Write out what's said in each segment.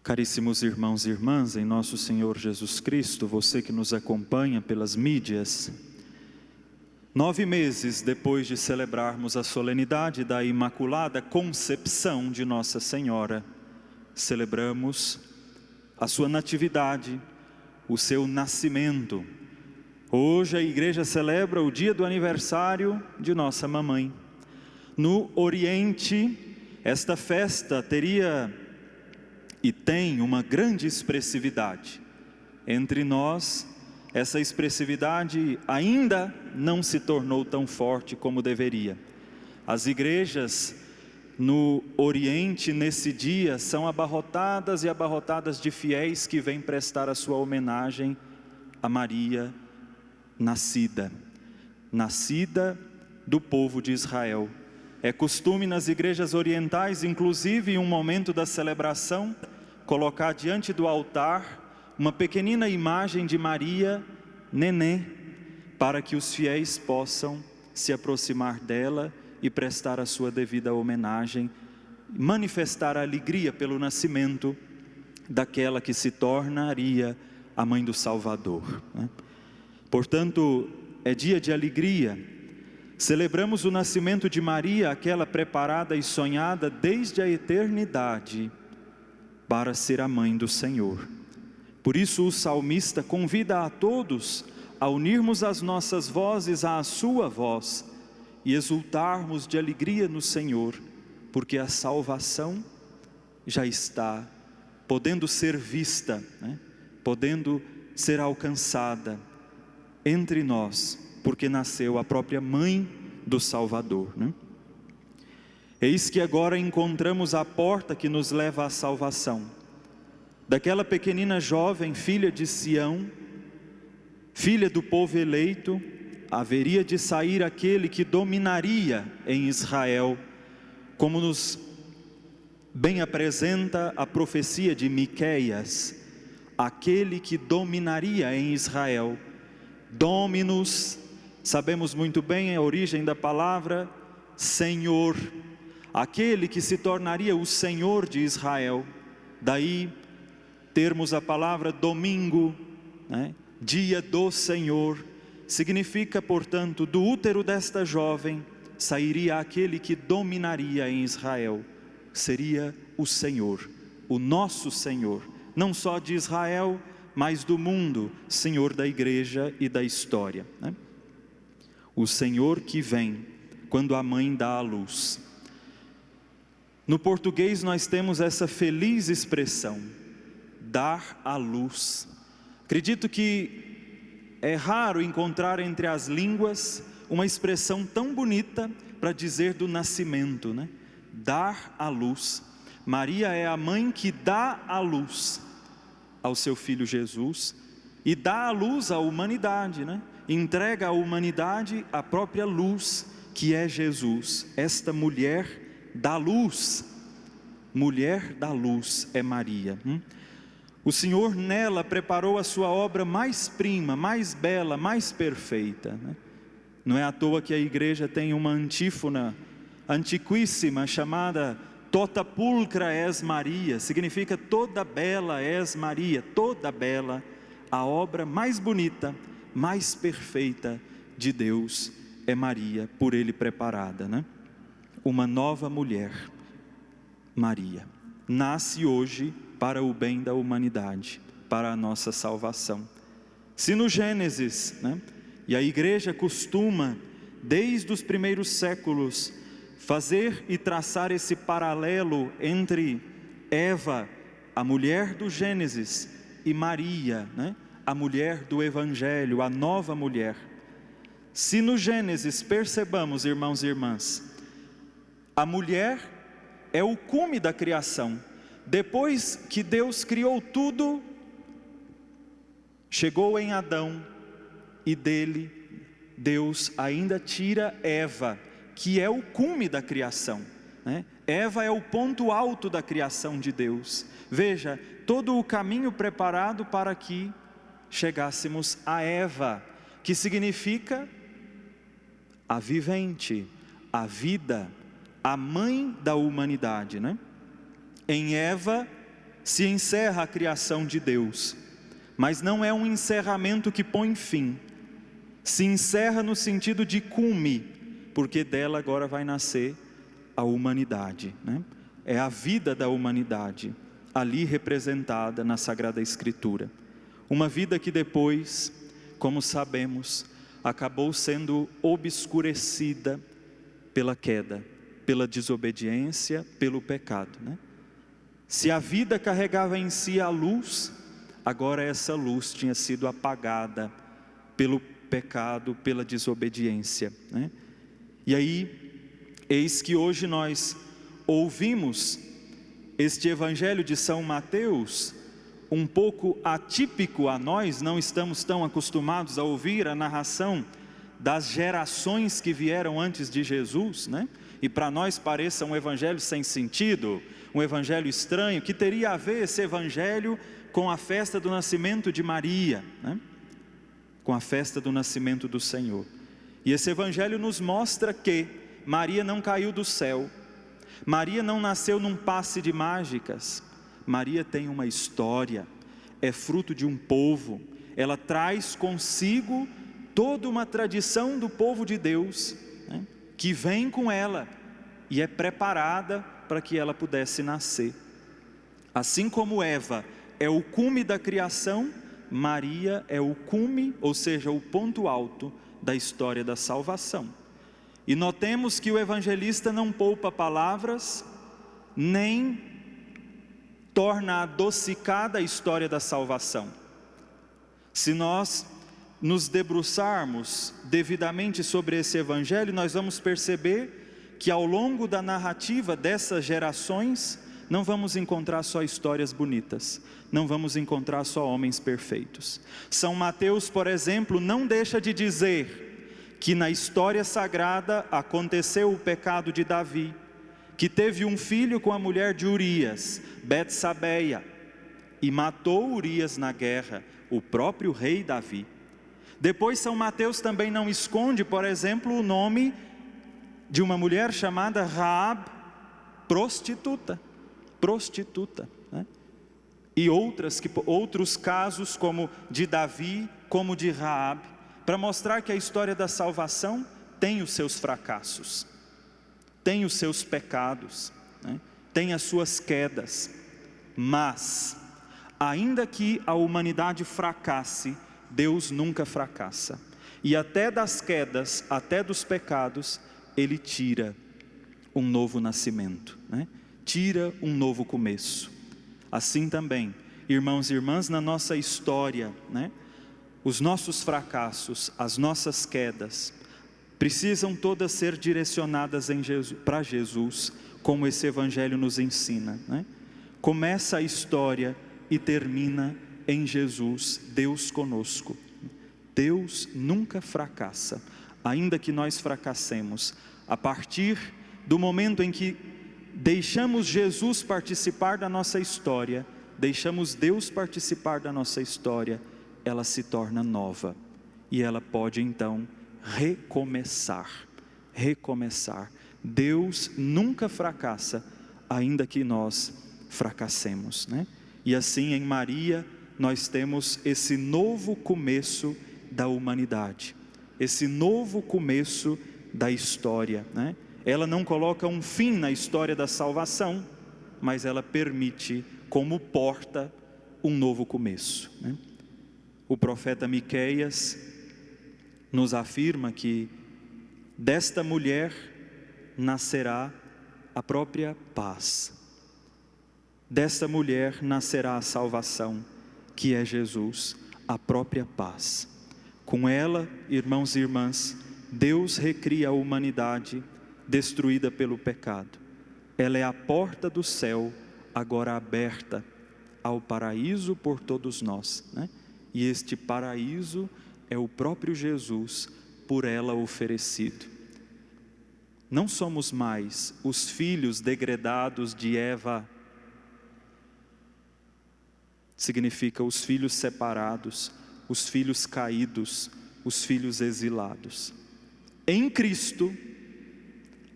Caríssimos irmãos e irmãs, em nosso Senhor Jesus Cristo, você que nos acompanha pelas mídias, 9 meses depois de celebrarmos a solenidade da Imaculada Concepção de Nossa Senhora, celebramos a sua natividade, o seu nascimento. Hoje a igreja celebra o dia do aniversário de nossa mamãe. No Oriente, esta festa teria e tem uma grande expressividade. Entre nós, essa expressividade ainda não se tornou tão forte como deveria. As igrejas no Oriente, nesse dia, são abarrotadas e abarrotadas de fiéis que vêm prestar a sua homenagem a Maria nascida do povo de Israel. É costume nas igrejas orientais, inclusive em um momento da celebração, colocar diante do altar uma pequenina imagem de Maria, nenê, para que os fiéis possam se aproximar dela e prestar a sua devida homenagem, manifestar a alegria pelo nascimento daquela que se tornaria a mãe do Salvador, né? Portanto, é dia de alegria. Celebramos o nascimento de Maria, aquela preparada e sonhada desde a eternidade para ser a mãe do Senhor. Por isso o salmista convida a todos a unirmos as nossas vozes à sua voz e exultarmos de alegria no Senhor, porque a salvação já está podendo ser vista, né? Podendo ser alcançada entre nós, porque nasceu a própria mãe do Salvador, né? Eis que agora encontramos a porta que nos leva à salvação. Daquela pequenina jovem, filha de Sião, filha do povo eleito, haveria de sair aquele que dominaria em Israel, como nos bem apresenta a profecia de Miqueias, aquele que dominaria em Israel. Dominus, sabemos muito bem a origem da palavra Senhor, aquele que se tornaria o Senhor de Israel. Daí termos a palavra domingo, né? Dia do Senhor, significa, portanto, do útero desta jovem sairia aquele que dominaria em Israel. Seria o Senhor, o nosso Senhor, não só de Israel, mas do mundo, Senhor da igreja e da história, né? O Senhor que vem quando a mãe dá à luz. No português nós temos essa feliz expressão, dar à luz. Acredito que é raro encontrar entre as línguas uma expressão tão bonita para dizer do nascimento, né? Dar à luz. Maria é a mãe que dá à luz ao seu filho Jesus e dá à luz à humanidade, né? Entrega à humanidade a própria luz que é Jesus. Esta mulher da luz, mulher da luz é Maria. O Senhor nela preparou a sua obra mais prima, mais bela, mais perfeita, né? Não é à toa que a igreja tem uma antífona antiquíssima chamada Tota pulcra és Maria, significa toda bela és Maria, toda bela, a obra mais bonita, mais perfeita de Deus é Maria, por Ele preparada, né? Uma nova mulher, Maria, nasce hoje para o bem da humanidade, para a nossa salvação. Se no Gênesis, né, e a igreja costuma, desde os primeiros séculos, fazer e traçar esse paralelo entre Eva, a mulher do Gênesis, e Maria, né, a mulher do Evangelho, a nova mulher. Se no Gênesis percebamos, irmãos e irmãs, a mulher é o cume da criação. Depois que Deus criou tudo, chegou em Adão e dele Deus ainda tira Eva, que é o cume da criação, né? Eva é o ponto alto da criação de Deus. Veja, todo o caminho preparado para que chegássemos a Eva, que significa a vivente, a vida, a mãe da humanidade, né? Em Eva se encerra a criação de Deus, mas não é um encerramento que põe fim. Se encerra no sentido de cume, porque dela agora vai nascer a humanidade, né? É a vida da humanidade, ali representada na Sagrada Escritura. Uma vida que depois, como sabemos, acabou sendo obscurecida pela queda, pela desobediência, pelo pecado, né? Se a vida carregava em si a luz, agora essa luz tinha sido apagada pelo pecado, pela desobediência, né? E aí, eis que hoje nós ouvimos este Evangelho de São Mateus, um pouco atípico a nós, não estamos tão acostumados a ouvir a narração das gerações que vieram antes de Jesus, né? E para nós pareça um evangelho sem sentido, um evangelho estranho. Que teria a ver esse evangelho com a festa do nascimento de Maria, né? Com a festa do nascimento do Senhor. E esse evangelho nos mostra que Maria não caiu do céu, Maria não nasceu num passe de mágicas. Maria tem uma história, é fruto de um povo, ela traz consigo toda uma tradição do povo de Deus, né, que vem com ela e é preparada para que ela pudesse nascer. Assim como Eva é o cume da criação, Maria é o cume, ou seja, o ponto alto da história da salvação. E notemos que o evangelista não poupa palavras, nem torna adocicada a história da salvação. Se nós nos debruçarmos devidamente sobre esse evangelho, nós vamos perceber que ao longo da narrativa dessas gerações, não vamos encontrar só histórias bonitas, não vamos encontrar só homens perfeitos. São Mateus, por exemplo, não deixa de dizer que na história sagrada aconteceu o pecado de Davi, que teve um filho com a mulher de Urias, Betsabeia, e matou Urias na guerra, o próprio rei Davi. Depois São Mateus também não esconde, por exemplo, o nome de uma mulher chamada Raab, prostituta, né? E outros casos como de Davi, como de Raab, para mostrar que a história da salvação tem os seus fracassos, tem os seus pecados, né? Tem as suas quedas, mas ainda que a humanidade fracasse, Deus nunca fracassa, e até das quedas, até dos pecados, Ele tira um novo nascimento, né? Tira um novo começo. Assim também, irmãos e irmãs, na nossa história, né? Os nossos fracassos, as nossas quedas, precisam todas ser direcionadas para Jesus, como esse evangelho nos ensina, né? Começa a história e termina em Jesus, Deus conosco. Deus nunca fracassa, ainda que nós fracassemos. A partir do momento em que deixamos Jesus participar da nossa história, deixamos Deus participar da nossa história, ela se torna nova, e ela pode então recomeçar. Deus nunca fracassa, ainda que nós fracassemos, né? E assim em Maria nós temos esse novo começo da humanidade, esse novo começo da história, né? Ela não coloca um fim na história da salvação, mas ela permite como porta um novo começo, né? O profeta Miqueias nos afirma que desta mulher nascerá a própria paz, desta mulher nascerá a salvação, que é Jesus, a própria paz. Com ela, irmãos e irmãs, Deus recria a humanidade destruída pelo pecado. Ela é a porta do céu, agora aberta ao paraíso por todos nós, né? E este paraíso é o próprio Jesus, por ela oferecido. Não somos mais os filhos degredados de Eva, significa os filhos separados, os filhos caídos, os filhos exilados. Em Cristo,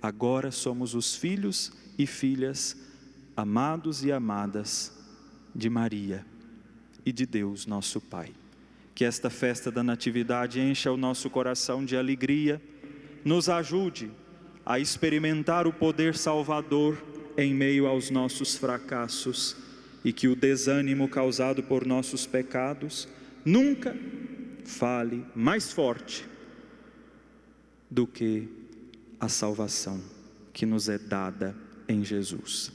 agora somos os filhos e filhas amados e amadas de Maria e de Deus nosso Pai. Que esta festa da Natividade encha o nosso coração de alegria, nos ajude a experimentar o poder salvador em meio aos nossos fracassos, e que o desânimo causado por nossos pecados nunca fale mais forte do que a salvação que nos é dada em Jesus.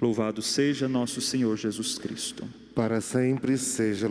Louvado seja nosso Senhor Jesus Cristo. Para sempre seja